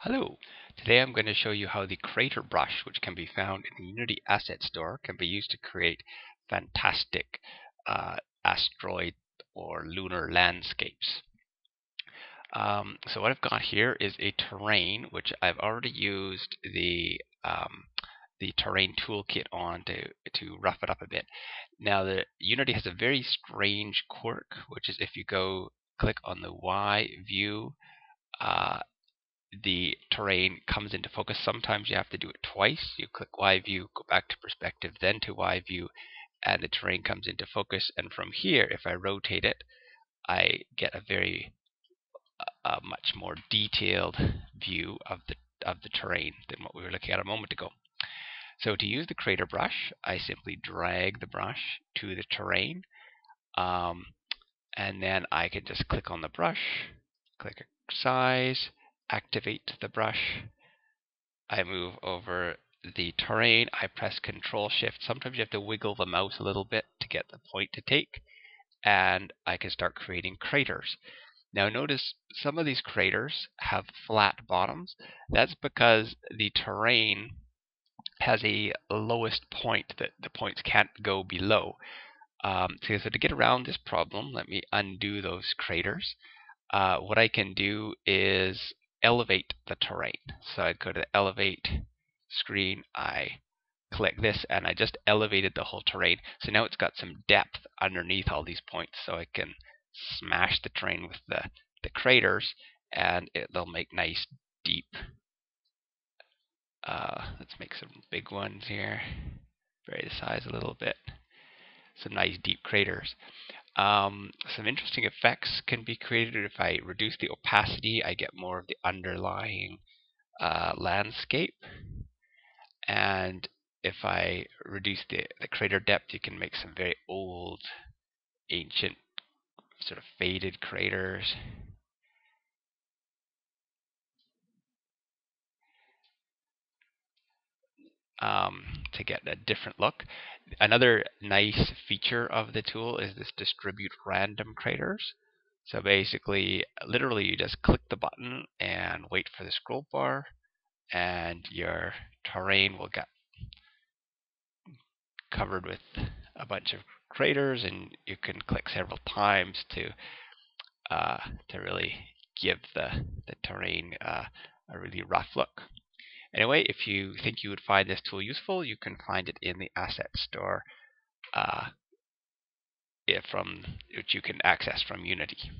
Hello, today I'm going to show you how the Crater Brush, which can be found in the Unity Asset Store, can be used to create fantastic asteroid or lunar landscapes. So what I've got here is a terrain, which I've already used the terrain toolkit on to rough it up a bit. Now the Unity has a very strange quirk, which is if you go click on the Y view, the terrain comes into focus. Sometimes you have to do it twice. You click Y view, go back to perspective, then to Y view, and the terrain comes into focus. And from here, if I rotate it, I get a very much more detailed view of the terrain than what we were looking at a moment ago. So to use the Crater Brush, I simply drag the brush to the terrain, and then I can just click on the brush, click size, activate the brush. I move over the terrain, I press Control Shift. Sometimes you have to wiggle the mouse a little bit to get the point to take, and I can start creating craters. Now notice some of these craters have flat bottoms. That's because the terrain has a lowest point that the points can't go below. So to get around this problem, let me undo those craters. What I can do is elevate the terrain. So I'd go to the Elevate screen, I click this, and I just elevated the whole terrain. So now it's got some depth underneath all these points, so I can smash the terrain with the craters, and they'll make nice deep. Let's make some big ones here. Vary the size a little bit. Some nice deep craters. Some interesting effects can be created. If I reduce the opacity, I get more of the underlying landscape. And if I reduce the crater depth, you can make some very old, ancient, sort of faded craters. To get a different look. Another nice feature of the tool is this distribute random craters. So basically, literally, you just click the button and wait for the scroll bar, and your terrain will get covered with a bunch of craters, and you can click several times to really give the terrain a really rough look. Anyway, if you think you would find this tool useful, you can find it in the Asset Store, which you can access from Unity.